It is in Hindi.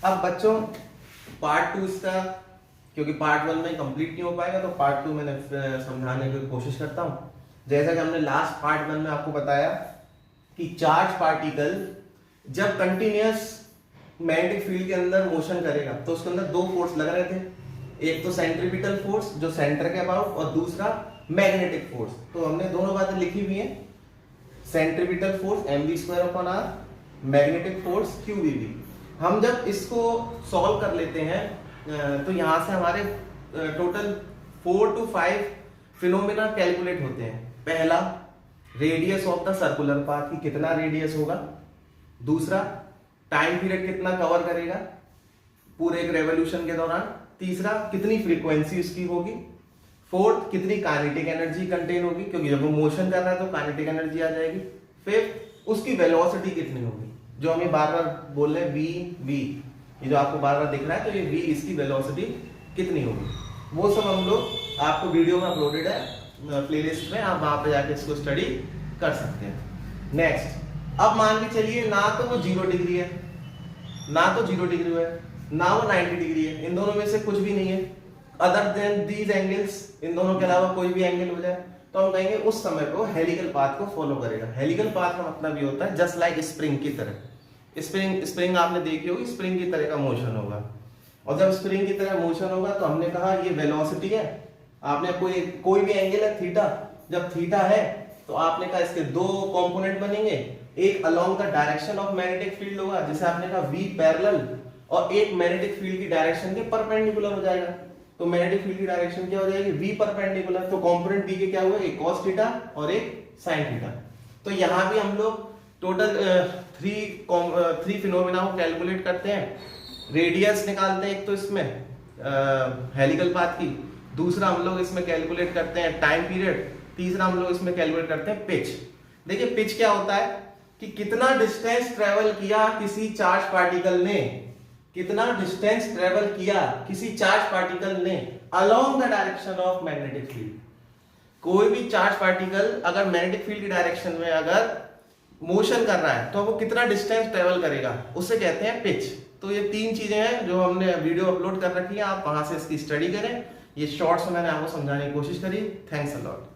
अब बच्चों पार्ट 2 इसका, क्योंकि पार्ट 1 में कंप्लीट नहीं हो पाएगा तो पार्ट 2 मैंने समझाने की कोशिश करता हूँ। जैसा कि हमने लास्ट पार्ट 1 में आपको बताया कि चार्ज पार्टिकल जब कंटिन्यूअस मैग्नेटिक फील्ड के अंदर मोशन करेगा तो उसके अंदर दो फोर्स लग रहे थे, एक तो सेंट्रीपिटल फोर्स जो सेंटर के अबाउट और दूसरा मैग्नेटिक फोर्स। तो हमने दोनों बातें लिखी हुई हैं, centripetal force mv²/r, magnetic force qvb। हम जब इसको सॉल्व कर लेते हैं तो यहां से हमारे टोटल 4 to 5 फिनोमेना कैलकुलेट होते हैं। पहला, radius of the circular path की कितना रेडियस होगा। दूसरा, टाइम पीरियड कितना कवर करेगा पूरे एक रेवोल्यूशन के दौरान। तीसरा, कितनी फ्रीक्वेंसी उसकी होगी। फोर्थ, कितनी काइनेटिक एनर्जी कंटेन होगी, क्योंकि जब वो मोशन कर रहा है तो काइनेटिक एनर्जी आ जाएगी। फिफ्थ, उसकी वेलोसिटी कितनी होगी, जो हमें बार बार बोल रहे हैं वी, ये जो आपको बार बार दिख रहा है तो ये वी, इसकी वेलोसिटी कितनी होगी। वो सब हम लोग आपको वीडियो में अपलोडेड है प्लेलिस्ट में, आप वहां पे जाके इसको स्टडी कर सकते हैं। नेक्स्ट, अब मान के चलिए ना तो वो 0 डिग्री है, ना तो 0 डिग्री है, ना वो 90 डिग्री है, इन दोनों में से कुछ भी नहीं है। अदर देन दीज एंगल्स, इन दोनों के अलावा कोई भी एंगल हो जाए तो हम कहेंगे उस समय पे वो हेलिकल पाथ को फॉलो करेगा। हेलिकल पाथ का मतलब ये होता है जस्ट लाइक स्प्रिंग की तरह। स्प्रिंग आपने देखी होगी, स्प्रिंग की तरह का मोशन होगा। और जब स्प्रिंग की तरह मोशन होगा तो हमने कहा ये वेलोसिटी है, आपने कोई भी एंगल है थीटा, जब थीटा है तो आपने कहा इसके दो कंपोनेंट बनेंगे, एक along the direction of magnetic field होगा जिसे आपने कहा v पैरेलल, और एक मैग्नेटिक फील्ड की डायरेक्शन के परपेंडिकुलर हो जाएगा। तो मैग्नेटिक फील्ड की डायरेक्शन क्या हो जाएगी, v परपेंडिकुलर। तो कंपोनेंट v के क्या हुए, एक cos थीटा और एक sin थीटा। तो यहां भी हम लोग टोटल 3 फिनोमेना को कैलकुलेट करते हैं। रेडियस निकालते हैं एक तो इसमें हेलिकल पाथ की, दूसरा हम लोग इसमें कैलकुलेट करते हैं टाइम पीरियड, तीसरा हम लोग इसमें कैलकुलेट करते हैं पिच। देखिए पिच क्या होता है कि कितना डिस्टेंस ट्रेवल किया किसी चार्ज पार्टिकल ने, कितना डिस्टेंस ट्रेवल किया किसी चार्ज पार्टिकल ने along the direction of magnetic field. कोई भी चार्ज पार्टिकल अगर मैग्नेटिक फील्ड की डायरेक्शन में अगर मोशन कर रहा है तो वो कितना डिस्टेंस ट्रेवल करेगा, उसे कहते हैं पिच। तो ये 3 चीजें हैं जो हमने वीडियो अपलोड कर रखी है, आप वहां से इसकी स्टडी करें। ये शॉर्ट्स में मैंने आपको समझाने की कोशिश करी। Thanks a lot.